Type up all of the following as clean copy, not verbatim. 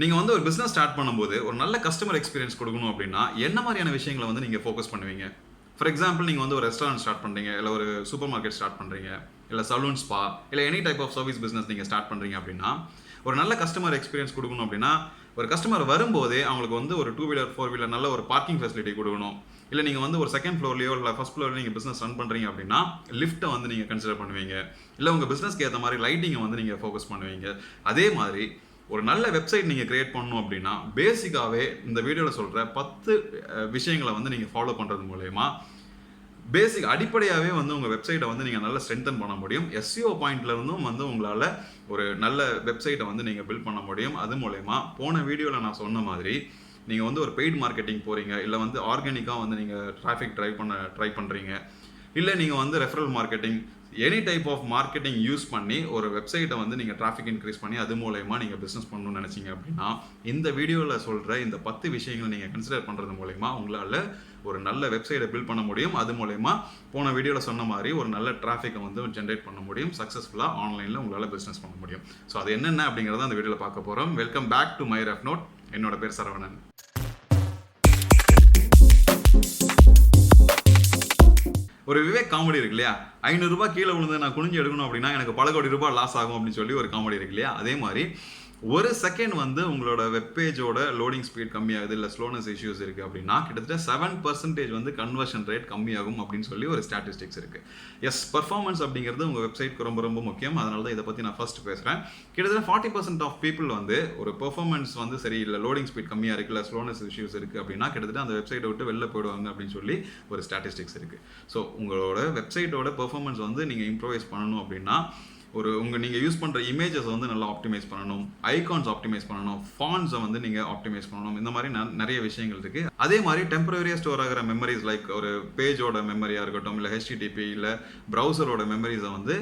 நீங்கள் வந்து ஒரு பிஸ்னஸ் ஸ்டார்ட் பண்ணும்போது ஒரு நல்ல கஸ்டமர் எக்ஸ்பீரியன்ஸ் கொடுக்கணும் அப்படின்னா என்ன மாதிரியான விஷயங்களை வந்து நீங்கள் ஃபோக்கஸ் பண்ணுவீங்க? ஃபார் எக்ஸாம்பிள், நீங்கள் வந்து ஒரு ரெஸ்டாரண்ட் ஸ்டார்ட் பண்ணுறீங்க, இல்லை ஒரு சூப்பர் மார்க்கெட் ஸ்டார்ட் பண்ணுறீங்க, இல்லை சலூன் ஸ்பா, இல்லை any type of service business நீங்கள் ஸ்டார்ட் பண்ணுறீங்க அப்படின்னா ஒரு நல்ல கஸ்டமர் எக்ஸ்பீரியன்ஸ் கொடுக்கணும் அப்படின்னா ஒரு கஸ்டமர் வரும்போதே அவங்களுக்கு வந்து ஒரு 2 வீலர் 4 வீலர் நல்ல ஒரு பார்க்கிங் ஃபெசிலிட்டி கொடுக்கணும். இல்லை நீங்கள் வந்து ஒரு செகண்ட் ஃப்ளோர்லையோ இல்லை ஃபர்ஸ்ட் ஃப்ளோர்லையோ நீங்கள் பிஸ்னஸ் ரன் பண்ணுறீங்க அப்படின்னா லிஃப்ட்டை வந்து நீங்கள் கன்சிடர் பண்ணுவீங்க. இல்லை உங்கள் பிஸ்னஸ்க்கு ஏற்ற மாதிரி லைட்டிங்கை வந்து நீங்கள் ஃபோக்கஸ் பண்ணுவீங்க. அதே மாதிரி ஒரு நல்ல வெப்சைட் நீங்கள் கிரியேட் பண்ணணும் அப்படின்னா பேசிக்காகவே இந்த வீடியோவில் சொல்கிற 10 விஷயங்களை வந்து நீங்கள் ஃபாலோ பண்ணுறது மூலயமா பேசிக் அடிப்படையாகவே வந்து உங்கள் வெப்சைட்டை வந்து நீங்கள் நல்லா ஸ்ட்ரென்தன் பண்ண முடியும். SEO பாயிண்ட்லேருந்தும் வந்து உங்களால் ஒரு நல்ல வெப்சைட்டை வந்து நீங்கள் பில்ட் பண்ண முடியும். அது மூலயமா போன வீடியோவில் நான் சொன்ன மாதிரி நீங்கள் வந்து ஒரு பெய்ட் மார்க்கெட்டிங் போகிறீங்க, இல்லை வந்து ஆர்கானிக்காக வந்து நீங்கள் டிராஃபிக் ட்ரை பண்ணுறீங்க, இல்லை நீங்கள் வந்து referral marketing, any type of marketing use பண்ணி ஒரு வெப்சைட்டை வந்து நீங்கள் டிராஃபிக் இன்க்ரீஸ் பண்ணி அது மூலயமா நீங்கள் பிஸ்னஸ் பண்ணணும்னு நினச்சிங்க அப்படின்னா இந்த வீடியோவில் சொல்கிற இந்த 10 விஷயங்களை நீங்கள் கன்சிடர் பண்ணுறது மூலயமா உங்களால் ஒரு நல்ல வெப்சைட்டை பில்ட் பண்ண முடியும். அது மூலயமா போன வீடியோவில் சொன்ன மாதிரி ஒரு நல்ல டிராஃபிக்கை வந்து ஜென்ரேட் பண்ண முடியும். சக்ஸஸ்ஃபுல்லாக ஆன்லைனில் உங்களால் பிஸ்னஸ் பண்ண முடியும். ஸோ அது என்னென்ன அப்படிங்கிறத அந்த வீடியோவில் பார்க்க போகிறோம். Welcome back to my ref note. என்னோட பேர் சரவணன். ஒரு விவேக் காமெடி இருக்கு இல்லையா, 500 ரூபாய் கீழே விழுந்து நான் குனிஞ்சு எடுக்கணும் அப்படின்னா எனக்கு பல கோடி ரூபாய் லாஸ் ஆகும் அப்படின்னு சொல்லி ஒரு காமெடி இருக்கு இல்லையா. அதே மாதிரி ஒரு செகண்ட் வந்து உங்களோட வெப்பேஜோட லோடிங் ஸ்பீட் கம்மியாகுது, இல்லை ஸ்லோனஸ் இஷ்யூஸ் இருக்குது அப்படின்னா கிட்டத்தட்ட 7% வந்து கன்வர்ஷன் ரேட் கம்மியாகும் அப்படின்னு சொல்லி ஒரு ஸ்டாட்டிஸ்டிக்ஸ் இருக்குது. எஸ், பர்ஃபார்மன்ஸ் அப்படிங்கிறது உங்கள் வெப்சைட்க்கு ரொம்ப ரொம்ப முக்கியம். அதனால தான் இதை பற்றி நான் ஃபர்ஸ்ட் பேசுகிறேன். கிட்டத்தட்ட 40% ஆஃப் பீப்புள் வந்து ஒரு பெர்ஃபார்மன்ஸ் வந்து சரி இல்லை, லோடிங் ஸ்பீட் கம்மியாக இருக்குது, இல்லை ஸ்லோனஸ் இஷ்யூஸ் இருக்குது அப்படின்னா கிட்டத்தட்ட அந்த வெப்சைட்டை விட்டு வெளில போயிடுவாங்க அப்படின்னு சொல்லி ஒரு ஸ்டாட்டிஸ்டிக்ஸ் இருக்குது. ஸோ உங்களோட வெப்சைட்டோட பெர்ஃபார்மன்ஸ் வந்து நீங்கள் இம்ப்ரூவைஸ் பண்ணணும் அப்படின்னா நீங்கள் யூஸ் பண்ணுற இமேஜஸ் வந்து நல்லா ஆப்டிமைஸ் பண்ணணும், ஐகான்ஸ் ஆப்டிமைஸ் பண்ணணும், ஃபாண்ட்ஸை வந்து நீங்கள் ஆப்டிமைஸ் பண்ணணும். இந்த மாதிரி நிறைய விஷயங்கள் இருக்குது. அதே மாதிரி டெம்பரரியாக ஸ்டோர் ஆகிற மெமரிஸ் லைக் ஒரு பேஜோட மெமரியாக இருக்கட்டும், இல்லை HTTP இல்லை ப்ரௌசரோட மெமரிஸை வந்து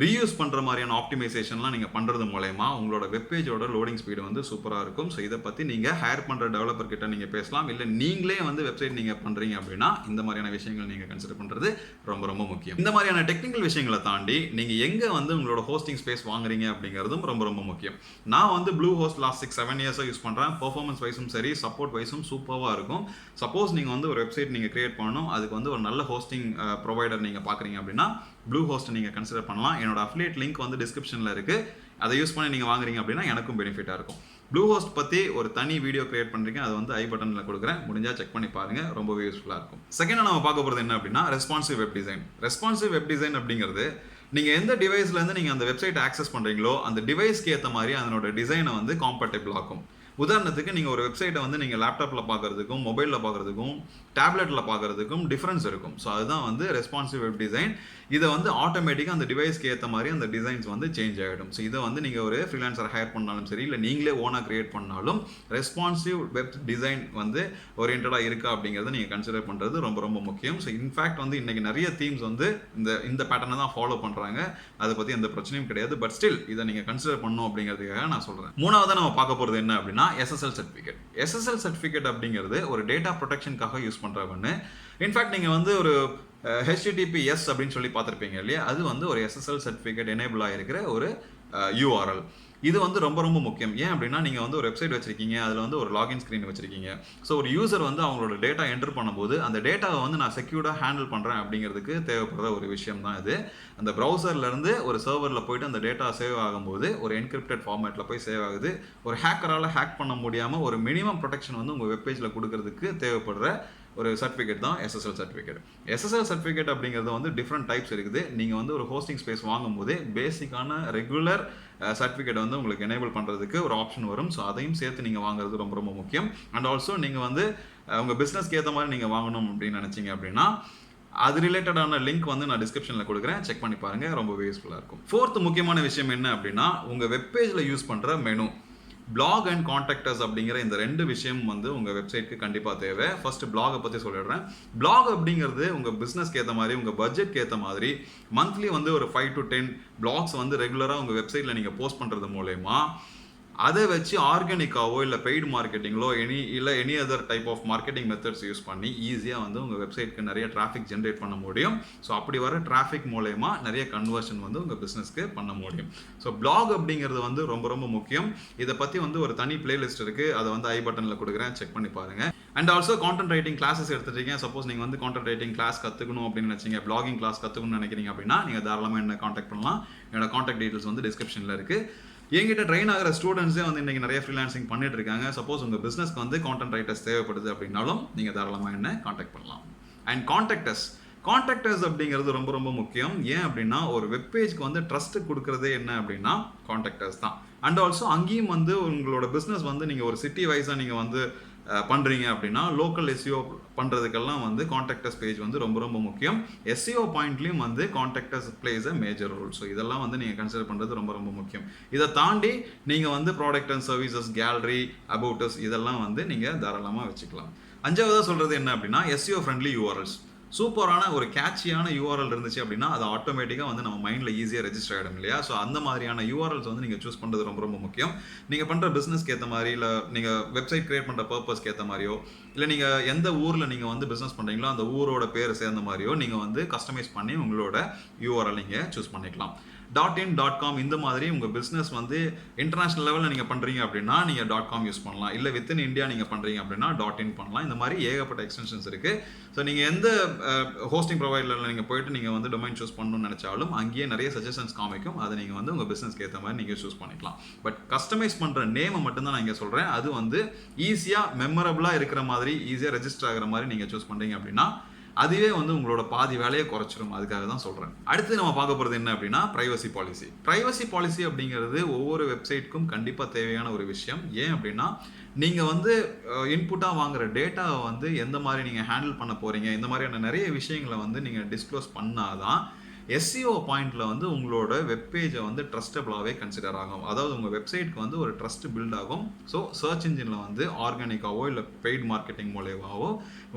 ரீயூஸ் பண்ணுற மாதிரியான ஆப்டிமைசேஷன்லாம் நீங்கள் பண்ணுறது மூலயமா உங்களோட வெப்பேஜோட லோடிங் ஸ்பீடு வந்து சூப்பராக இருக்கும். ஸோ இதை பற்றி நீங்கள் ஹையர் பண்ணுற டெவலப்பர் கிட்ட நீங்கள் பேசலாம். இல்லை நீங்களே வந்து வெப்சைட் நீங்கள் பண்ணுறீங்க அப்படின்னா இந்த மாதிரியான விஷயங்கள் நீங்கள் கன்சிடர் பண்ணுறது ரொம்ப ரொம்ப முக்கியம். இந்த மாதிரியான டெக்னிக்கல் விஷயங்களை தாண்டி நீங்கள் எங்கே வந்து உங்களோட ஹோஸ்டிங் ஸ்பேஸ் வாங்குறீங்க அப்படிங்கிறதும் ரொம்ப ரொம்ப முக்கியம். நான் வந்து BlueHost லாஸ்ட் 6-7 இயர்ஸாக யூஸ் பண்ணுறேன். பெர்ஃபார்மன்ஸ் வைஸும் சரி, சப்போர்ட் வைஸும் சூப்பராக இருக்கும். சப்போஸ் நீங்கள் வந்து ஒரு வெப்சைட் நீங்கள் கிரியேட் பண்ணணும், அதுக்கு வந்து ஒரு நல்ல ஹோஸ்டிங் ப்ரொவைடர் நீங்கள் பார்க்குறீங்க அப்படின்னா BlueHost நீங்கள் கன்சிடர் பண்ணலாம். என்னோட அஃபிலியேட் லிங்க் வந்து டிஸ்கிரிப்ஷனில் இருக்குது. அதை யூஸ் பண்ணி நீங்கள் வாங்குறீங்க அப்படின்னா எனக்கும் பெனிஃபிட்டாக இருக்கும். BlueHost பற்றி ஒரு தனி வீடியோ கிரியேட் பண்ணுறீங்க, அது வந்து ஐ பட்டனில் கொடுக்குறேன், முடிஞ்சால் செக் பண்ணி பாருங்கள், ரொம்பவே யூஸ்ஃபுல்லாக இருக்கும். செகண்டாக நம்ம பார்க்க போகிறது என்ன அப்படின்னா responsive web design. Responsive web design அப்படிங்கிறது நீங்கள் எந்த டிவைஸ்லேருந்து நீங்கள் அந்த வெப்சைட் ஆக்சஸ் பண்ணுறீங்களோ அந்த டிவைஸ்க்கு ஏற்ற மாதிரி அதனோட டிசைனை வந்து காம்பேட்டபிள் ஆகும். உதாரணத்துக்கு நீங்கள் ஒரு வெப்சைட்டை வந்து நீங்கள் லேப்டாப்பில் பார்க்குறதுக்கும் மொபைலில் பார்க்குறதுக்கும் டேப்லெட்டில் பார்க்குறதுக்கும் டிஃப்ரென்ஸ் இருக்கும். ஸோ அதுதான் வந்து ரெஸ்பான்சிவ் வெப் டிசைன். இதை வந்து ஆட்டோமேட்டிக்காக அந்த டிவைஸ்க்கு ஏற்ற மாதிரி அந்த டிசைன்ஸ் வந்து சேஞ்ச் ஆகிடும். ஸோ இதை வந்து நீங்கள் ஒரு ஃப்ரீலான்சர் ஹையர் பண்ணாலும் சரி, இல்லை நீங்களே ஓனாக கிரியேட் பண்ணாலும் ரெஸ்பான்சிவ் வெப் டிசைன் வந்து ஓரியன்டாக இருக்கா அப்படிங்கிறத நீங்கள் கன்சிடர் பண்ணுறது ரொம்ப ரொம்ப முக்கியம். ஸோ இன்ஃபேக்ட் வந்து இன்றைக்கி நிறைய தீம்ஸ் வந்து இந்த பேட்டர்னை தான் ஃபாலோ பண்ணுறாங்க. அதை பற்றி எந்த பிரச்சனையும் கிடையாது. பட் ஸ்டில் இதை நீங்கள் கன்சிடர் பண்ணணும் அப்படிங்கிறதுக்காக நான் சொல்கிறேன். மூணாவதாக நம்ம பார்க்க போகிறது என்ன அப்படின்னா SSL Certificate. SSL Certificate அப்படிங்கிறது ஒரு டேட்டா ப்ரொடெக்ஷனுக்காக யூஸ் பண்ணுற ஒன்று. இன்ஃபேக்ட் நீங்கள் வந்து ஒரு HTTPS அப்படின்னு சொல்லி பார்த்துருப்பீங்க இல்லையா, அது வந்து ஒரு SSL Certificate எனேபிள் ஆகிருக்கிற ஒரு URL. இது வந்து ரொம்ப ரொம்ப முக்கியம். ஏன் அப்படின்னா நீங்கள் வந்து ஒரு வெப்சைட் வச்சிருக்கீங்க, அதில் வந்து ஒரு லாகின் ஸ்க்ரீன் வச்சிருக்கீங்க. ஸோ ஒரு யூசர் வந்து அவங்களோட டேட்டா என்டர் பண்ணும்போது அந்த டேட்டாவை வந்து நான் செக்யூர்டாக ஹேண்டில் பண்ணுறேன் அப்படிங்கிறதுக்கு தேவைப்படுற ஒரு விஷயம் தான் இது. அந்த ப்ரௌசர்லேருந்து ஒரு சர்வரில் போயிட்டு அந்த டேட்டா சேவ் ஆகும்போது ஒரு என்கிரிப்டட் ஃபார்மேட்டில் போய் சேவ் ஆகுது. ஒரு ஹேக்கரால் ஹேக் பண்ண முடியாமல் ஒரு மினிமம் ப்ரொடெக்ஷன் வந்து உங்கள் வெப்பேஜில் கொடுக்கறதுக்கு தேவைப்படுற ஒரு சர்டிஃபிகேட் தான் SSL Certificate. SSL Certificate அப்படிங்கிறது வந்து டிஃப்ரெண்ட் டைப்ஸ் இருக்குது. நீங்கள் வந்து ஒரு ஹோஸ்டிங் ஸ்பேஸ் வாங்கும்போது பேசிக்கான ரெகுலர் சர்டிஃபிகேட் வந்து உங்களுக்கு எனேபிள் பண்ணுறதுக்கு ஒரு ஆப்ஷன் வரும். ஸோ அதையும் சேர்த்து நீங்கள் வாங்குறது ரொம்ப ரொம்ப முக்கியம். அண்ட் ஆல்சோ நீங்கள் வந்து உங்கள் பிஸ்னஸ்க்கு ஏற்ற மாதிரி நீங்கள் வாங்கணும் அப்படின்னு நினச்சிங்க அப்படின்னா அது ரிலேட்டடான லிங்க் வந்து நான் டிஸ்கிரிப்ஷனில் கொடுக்குறேன், செக் பண்ணி பாருங்கள், ரொம்ப யூஸ்ஃபுல்லாக இருக்கும். ஃபோர்த் முக்கியமான விஷயம் என்ன அப்படின்னா உங்கள் வெப்பேஜில் யூஸ் பண்ணுற மெனு. பிளாக் அண்ட் கான்டாக்டர்ஸ் அப்படிங்கிற இந்த 2 விஷயம் வந்து உங்கள் வெப்சைட்க்கு கண்டிப்பாக தேவை. ஃபர்ஸ்ட் பிளாகை பற்றி சொல்லிடுறேன். பிளாக் அப்படிங்கிறது உங்கள் பிஸ்னஸ்க்கு ஏற்ற மாதிரி உங்கள் பட்ஜெட்க்கு ஏற்ற மாதிரி மந்த்லி வந்து ஒரு 5 to 10 பிளாக்ஸ் வந்து ரெகுலராக உங்கள் வெப்சைட்டில் நீங்கள் போஸ்ட் பண்ணுறது மூலயமா அதை வச்சு ஆர்கானிக்காவோ இல்லை பெய்டு மார்க்கெட்டிங்களோ any other type of marketing methods use பண்ணி ஈஸியாக வந்து உங்கள் வெப்சைட்க்கு நிறைய டிராஃபிக் ஜென்ரேட் பண்ண முடியும். ஸோ அப்படி வர டிராஃபிக் மூலயமா நிறைய கன்வர்ஷன் வந்து உங்கள் பிஸ்னஸ்க்கு பண்ண முடியும். ஸோ பிளாக் அப்படிங்கிறது வந்து ரொம்ப ரொம்ப முக்கியம். இதை பற்றி வந்து ஒரு தனி பிளேலிஸ்ட் இருக்குது, அதை வந்து ஐ பட்டனில் கொடுக்குறேன், செக் பண்ணி பாருங்கள். And also content writing classes எடுத்துட்டீங்க, சப்போஸ் நீங்கள் வந்து கான்டென்ட் ரைட்டிங் கிளாஸ் கற்றுக்கணும் அப்படின்னு நினச்சிங்க, பிளாகிங் கிளாஸ் கற்றுக்கணும்னு நினைக்கிறீங்க அப்படின்னா நீங்கள் தாராளமாக என்ன கான்டாக்ட் பண்ணலாம். என்னோட கான்டாக்ட் டீட்டெயில்ஸ் வந்து டிஸ்கிரிப்ஷனில் இருக்குது. என்கிட்ட ட்ரெயின் ஆகிற ஸ்டூடெண்ட்ஸே வந்து இன்றைக்கி நிறைய ஃப்ரீலான்சிங் பண்ணிட்டு இருக்காங்க. சப்போஸ் உங்கள் பிஸ்னஸ்க்கு வந்து கான்டென்ட் ரைட்டர்ஸ் தேவைப்படுது அப்படின்னாலும் நீங்கள் தாராளமாக என்ன கான்டாக்ட் பண்ணலாம். அண்ட் கான்டாக்டர்ஸ் அப்படிங்கிறது ரொம்ப ரொம்ப முக்கியம். ஏன் அப்படின்னா ஒரு வெப்பேஜ்க்கு வந்து ட்ரஸ்ட் கொடுக்குறதே என்ன அப்படின்னா கான்டாக்டர்ஸ் தான். அண்ட் ஆல்சோ அங்கேயும் வந்து உங்களோட பிஸ்னஸ் வந்து நீங்கள் ஒரு சிட்டி வைஸாக நீங்கள் வந்து பண்ணுறீங்க அப்படின்னா லோக்கல் SEO பண்ணுறதுக்கெல்லாம் வந்து கான்டாக்டர்ஸ் பேஜ் வந்து ரொம்ப ரொம்ப முக்கியம். SEO பாயிண்ட்லேயும் வந்து contactors plays a major role. So இதெல்லாம் வந்து நீங்கள் கன்சிடர் பண்ணுறது ரொம்ப ரொம்ப முக்கியம். இதை தாண்டி நீங்கள் வந்து product and services, gallery, about us இதெல்லாம் வந்து நீங்கள் தாராளமாக வச்சுக்கலாம். அஞ்சாவதாக சொல்கிறது என்ன அப்படின்னா SEO ஃப்ரெண்ட்லி URLs. சூப்பரான ஒரு கேட்சியான URL இருந்துச்சு அப்படின்னா அது ஆட்டோமேட்டிக்காக வந்து நம்ம மைண்டில் ஈஸியாக ரெஜிஸ்டர் ஆகிடும் இல்லையா? ஸோ அந்த மாதிரியான URLs வந்து நீங்கள் சூஸ் பண்ணுறது ரொம்ப ரொம்ப முக்கியம். நீங்கள் பண்ணுற பிஸ்னஸ்க்கு ஏற்ற மாதிரி, இல்லை நீங்கள் வெப்சைட் கிரியேட் பண்ணுற பர்பஸ்க்கு ஏற்ற மாதிரியோ, இல்லை நீங்கள் எந்த ஊரில் நீங்கள் வந்து பிஸ்னஸ் பண்ணுறீங்களோ அந்த ஊரோட பேர் சேர்ந்த மாதிரியோ நீங்கள் வந்து கஸ்டமைஸ் பண்ணி உங்களோட URL நீங்கள் சூஸ் பண்ணிக்கலாம். .in .com இந்த மாதிரி உங்கள் பிஸ்னஸ் வந்து இன்டர்நேஷனல் லெவலில் நீங்கள் பண்ணுறீங்க அப்படின்னா நீங்கள் .com யூஸ் பண்ணலாம். இல்லை வித்தின் இந்தியா நீங்கள் பண்ணுறீங்க அப்படின்னா .in பண்ணலாம். இந்த மாதிரி ஏகப்பட்ட எக்ஸ்டென்ஷன்ஸ் இருக்குது. ஸோ நீங்கள் எந்த ஹோஸ்டிங் ப்ரொவைடரில் நீங்கள் போயிட்டு நீங்கள் வந்து டொமைன் சூஸ் பண்ணணும்னு நினச்சாலும் அங்கேயே நிறைய சஜஷன்ஸ் காமிக்கும். அதை நீங்கள் வந்து உங்கள் பிஸ்னஸ்க்கு ஏற்ற மாதிரி நீங்கள் சூஸ் பண்ணிக்கலாம். பட் கஸ்டமைஸ் பண்ணுற நேமை மட்டும்தான் நான் இங்கே சொல்கிறேன். அது வந்து ஈஸியாக மெமரபுளாக இருக்கிற மாதிரி, ஈஸியாக ரெஜிஸ்டர் ஆகிற மாதிரி நீங்கள் சூஸ் பண்ணுறீங்க அப்படின்னா அதுவே வந்து உங்களோட பாதி வேலையை குறைச்சிடும். அதுக்காக தான் சொல்கிறேன். அடுத்து நம்ம பார்க்க போகிறது என்ன அப்படின்னா ப்ரைவசி பாலிசி அப்படிங்கிறது ஒவ்வொரு வெப்சைட்டுக்கும் கண்டிப்பாக தேவையான ஒரு விஷயம். ஏன் அப்படின்னா நீங்கள் வந்து இன்புட்டாக வாங்குகிற டேட்டாவை வந்து எந்த மாதிரி நீங்கள் ஹேண்டில் பண்ண போகிறீங்க, இந்த மாதிரியான நிறைய விஷயங்களை வந்து நீங்கள் டிஸ்க்ளோஸ் பண்ணாதான் SEO பாயிண்டில் வந்து உங்களோட வெப்பேஜை வந்து ட்ரஸ்டபிளாகவே கன்சிடர் ஆகும். அதாவது உங்கள் வெப்சைட்க்கு வந்து ஒரு ட்ரஸ்ட் பில்ட் ஆகும். ஸோ சர்ச் இன்ஜினில் வந்து ஆர்கானிக்காவோ இல்லை பெய்ட் மார்க்கெட்டிங் மூலமாவோ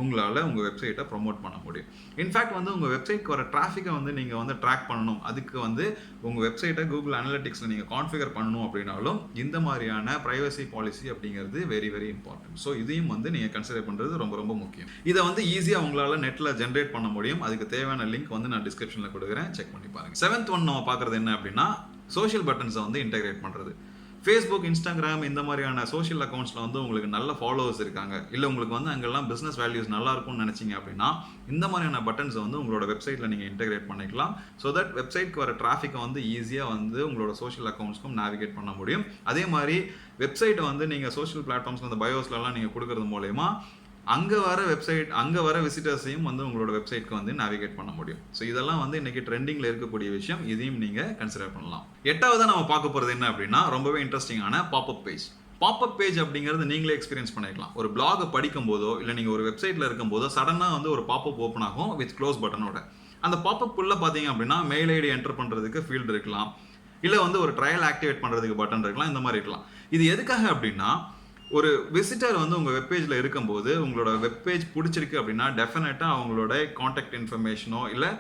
உங்களால் உங்கள் வெப்சைட்டை ப்ரொமோட் பண்ண முடியும். இன்ஃபேக்ட் வந்து உங்கள் வெப்சைட்க்கு வர டிராஃபிக்கை வந்து நீங்கள் வந்து ட்ராக் பண்ணணும். அதுக்கு வந்து உங்கள் வெப்சைட்டை கூகுள் அனலிட்டிக்ஸில் நீங்கள் கான்ஃபிகர் பண்ணணும் அப்படின்னாலும் இந்த மாதிரியான ப்ரைவசி பாலிசி அப்படிங்கிறது வெரி வெரி இம்பார்ட்டன்ட். ஸோ இதையும் வந்து நீங்கள் கன்சிடர் பண்ணுறது ரொம்ப ரொம்ப முக்கியம். இதை வந்து ஈஸியாக உங்களால் நெட்டில் ஜென்ரேட் பண்ண முடியும். அதுக்கு தேவையான லிங்க் வந்து நான் டிஸ்கிரிப்ஷனில் கொடுக்குறேன், செக் பண்ணி பாருங்க. 7th ஒன் நம்ம பார்க்குறது என்ன அப்படின்னா சோஷியல் பட்டன்ஸை வந்து இன்டெகிரேட் பண்ணுறது. ஃபேஸ்புக், இன்ஸ்டாகிராம் இந்த மாதிரியான சோஷியல் அக்கௌண்ட்ஸில் வந்து உங்களுக்கு நல்ல ஃபாலோவர்ஸ் இருக்காங்க, இல்லை உங்களுக்கு வந்து அங்கெல்லாம் பிஸ்னஸ் வேல்யூஸ் நல்லா இருக்கும்னு நினச்சிங்க அப்படின்னா இந்த மாதிரியான பட்டன்ஸை வந்து உங்களோட வெப்சைட்டில் நீங்கள் இன்டெகிரேட் பண்ணிக்கலாம். ஸோ தட் வெப்சைட்க்கு வர டிராஃபிக்கை வந்து ஈஸியாக வந்து உங்களோட சோஷியல் அக்கௌண்ட்ஸ்க்கும் நேவிகேட் பண்ண முடியும். அதே மாதிரி வெப்சைட்டை வந்து நீங்கள் சோஷியல் பிளாட்ஃபார்ம்ஸ் அந்த பயோஸ்லாம் நீங்கள் கொடுக்கறது மூலயமா அங்கே வர விசிட்டர்ஸையும் வந்து உங்களோட வெப்சைட்க்கு வந்து நேவிகேட் பண்ண முடியும். ஸோ இதெல்லாம் வந்து இன்னைக்கு ட்ரெண்டிங்கில் இருக்கக்கூடிய விஷயம். இதையும் நீங்கள் கன்சிடர் பண்ணலாம். 8வது நம்ம பார்க்க போகிறது என்ன அப்படின்னா ரொம்பவே இன்ட்ரெஸ்டிங்கான பாப்அப் பேஜ் அப்படிங்கிறது நீங்களே எக்ஸ்பீரியன்ஸ் பண்ணிக்கலாம். ஒரு பிளாகை படிக்கும் போதோ இல்லை நீங்கள் ஒரு வெப்சைட்டில் இருக்கும் போதோ சடனாக வந்து ஒரு பாப்அப் ஓப்பன் ஆகும் வித் க்ளோஸ் பட்டனோட. அந்த பாப்அப் உள்ள பார்த்தீங்க அப்படின்னா மெயில் ஐடி என்டர் பண்ணுறதுக்கு ஃபீல்டு இருக்கலாம், இல்லை வந்து ஒரு ட்ரையல் ஆக்டிவேட் பண்ணுறதுக்கு பட்டன் இருக்கலாம், இந்த மாதிரி இருக்கலாம். இது எதுக்காக அப்படின்னா ஒரு விசிட்டர் வந்து உங்கள் வெப்பேஜில் இருக்கும்போது உங்களோட வெப்பேஜ் பிடிச்சிருக்கு அப்படின்னா டெஃபினட்டாக அவங்களோட காண்டாக்ட் இன்ஃபர்மேஷனோ இல்லை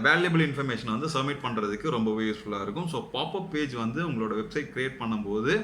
வேல்யூபிள் இன்ஃபர்மேஷனை வந்து சப்மிட் பண்ணுறதுக்கு ரொம்பவே யூஸ்ஃபுல்லாக இருக்கும். ஸோ பாப்அப் பேஜ் வந்து உங்களோட வெப்சைட் க்ரியேட் பண்ணும்போது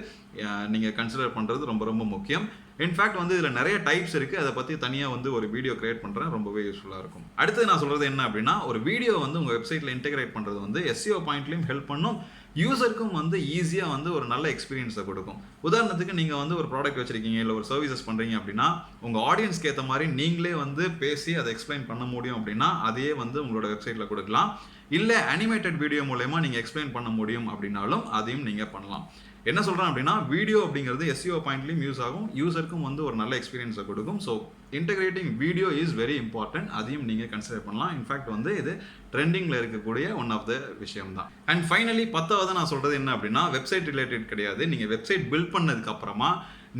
நீங்கள் கன்சிடர் பண்ணுறது ரொம்ப ரொம்ப முக்கியம். இன்ஃபேக்ட் வந்து இதில் நிறைய டைப்ஸ் இருக்குது. அதை பற்றி தனியாக வந்து ஒரு வீடியோ கிரியேட் பண்ணுறேன், ரொம்பவே யூஸ்ஃபுல்லாக இருக்கும். அடுத்து நான் சொல்கிறது என்ன அப்படின்னா ஒரு வீடியோ வந்து உங்கள் வெப்சைட்டில் இன்டெகிரேட் பண்ணுறது வந்து SEO பாயிண்ட்லையும் ஹெல்ப் பண்ணும், யூசருக்கும் வந்து ஈஸியாக வந்து ஒரு நல்ல எக்ஸ்பீரியன்ஸை கொடுக்கும். உதாரணத்துக்கு நீங்கள் வந்து ஒரு ப்ராடக்ட் வச்சுருக்கீங்க இல்லை ஒரு சர்வீசஸ் பண்ணுறீங்க அப்படின்னா உங்கள் ஆடியன்ஸ்க்கு ஏற்ற மாதிரி நீங்களே வந்து பேசி அதை எக்ஸ்பிளைன் பண்ண முடியும் அப்படின்னா அதையே வந்து உங்களோட வெப்சைட்டில் கொடுக்கலாம். இல்லை அனிமேட்டட் வீடியோ மூலமா நீங்கள் எக்ஸ்பிளைன் பண்ண முடியும் அப்படின்னாலும் அதையும் நீங்கள் பண்ணலாம். என்ன சொல்கிறேன் அப்படின்னா வீடியோ அப்படிங்கிறது SEO பாயிண்ட்லையும் யூஸ் ஆகும், யூசருக்கும் வந்து ஒரு நல்ல எக்ஸ்பீரியன்ஸை கொடுக்கும். So integrating video is very important. அதையும் நீங்கள் கன்சிடர் பண்ணலாம். இன்ஃபேக்ட் வந்து இது ட்ரெண்டிங்கில் இருக்கக்கூடிய ஒன் ஆஃப் த விஷயம் தான். அண்ட் ஃபைனலி 10வது நான் சொல்கிறது என்ன அப்படின்னா வெப்சைட் ரிலேட்டட் கிடையாது. நீங்கள் வெப்சைட் பில்ட் பண்ணதுக்கு அப்புறமா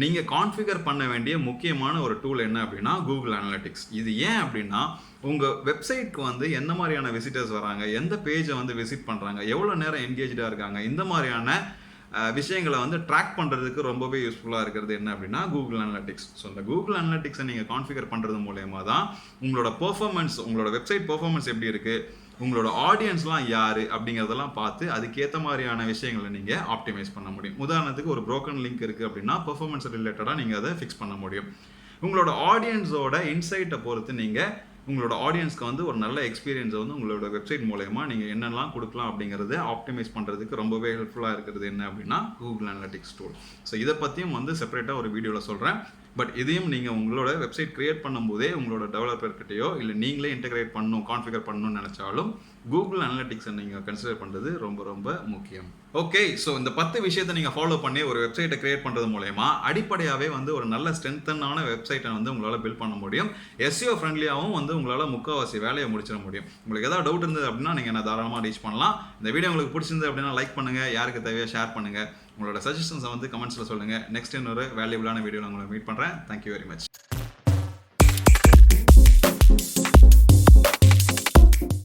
நீங்கள் கான்ஃபிகர் பண்ண வேண்டிய முக்கியமான ஒரு டூல் என்ன அப்படின்னா கூகுள் அனலிட்டிக்ஸ். இது ஏன் அப்படின்னா உங்கள் வெப்சைட்க்கு வந்து எந்த மாதிரியான விசிட்டர்ஸ் வராங்க, எந்த பேஜை வந்து விசிட் பண்ணுறாங்க, எவ்வளோ நேரம் என்கேஜாக இருக்காங்க, இந்த மாதிரியான விஷயங்களை வந்து ட்ராக் பண்ணுறதுக்கு ரொம்பவே யூஸ்ஃபுல்லாக இருக்கிறது என்ன அப்படின்னா கூகுள் அனலிட்டிக்ஸ். ஸோ இந்த கூகுள் அனலிட்டிக்ஸை நீங்கள் கான்ஃபிகர் பண்ணுறது மூலயமா தான் உங்களோட பெர்ஃபார்மன்ஸ், உங்களோட வெப்சைட் பெர்ஃபார்மன்ஸ் எப்படி இருக்குது, உங்களோட ஆடியன்ஸ்லாம் யார் அப்படிங்கிறதெல்லாம் பார்த்து அதுக்கேற்ற மாதிரியான விஷயங்களை நீங்கள் ஆப்டிமைஸ் பண்ண முடியும். உதாரணத்துக்கு ஒரு ப்ரோக்கன் லிங்க் இருக்குது அப்படின்னா பெர்ஃபார்மன்ஸ் ரிலேட்டடாக நீங்கள் அதை ஃபிக்ஸ் பண்ண முடியும். உங்களோட ஆடியன்ஸோட இன்சைட்டை பொறுத்து நீங்கள் உங்களோட ஆடியன்ஸ்க்கு வந்து ஒரு நல்ல எக்ஸ்பீரியன்ஸை வந்து உங்களோட வெப்சைட் மூலயமா நீங்கள் என்னெல்லாம் கொடுக்கலாம் அப்படிங்கிறத ஆப்டிமைஸ் பண்ணுறதுக்கு ரொம்பவே ஹெல்ப்ஃபுல்லாக இருக்கிறது என்ன அப்படின்னா கூகுள் அனலிட்டிக்ஸ் டூல். ஸோ இதை பற்றியும் வந்து செப்பரேட்டாக ஒரு வீடியோவில் சொல்கிறேன். பட் இதையும் நீங்கள் உங்களோட வெப்சைட் கிரியேட் பண்ணும்போதே உங்களோட டெவலப்பர்கிட்டையோ இல்லை நீங்களே இன்டெகிரேட் பண்ணணும், கான்ஃபிகர் பண்ணணும்னு நினச்சாலும் கூகுள் அனலிட்டிக்ஸை நீங்கள் கன்சிடர் பண்ணுறது ரொம்ப ரொம்ப முக்கியம். ஓகே, ஸோ இந்த 10 விஷயத்தை நீங்கள் ஃபாலோ பண்ணி ஒரு வெப்சைட்டை கிரியேட் பண்ணுறது மூலயமா அடிப்படையாகவே வந்து ஒரு நல்ல ஸ்ட்ரென்த்தனான வெப்சைட்டை வந்து உங்களால் பில்ட் பண்ண முடியும். SEO ஃப்ரெண்ட்லியாகவும் வந்து உங்களால் முக்கால்வாசி வேலையை முடிச்சிட முடியும். உங்களுக்கு ஏதாவது டவுட் இருந்தது அப்படின்னா நீங்கள் என்ன தாராளமாக ரீச் பண்ணலாம். இந்த வீடியோ உங்களுக்கு பிடிச்சிருந்தது அப்படின்னா லைக் பண்ணுங்கள், யாருக்கு தேவையோ ஷேர் பண்ணுங்கள், உங்களோட சஜஷன்ஸை வந்து கமெண்ட்ஸில் சொல்லுங்கள். நெக்ஸ்ட் இன்னொரு வேல்யூபிளான வீடியோவில் உங்களை மீட் பண்ணுறேன். Thank you very much.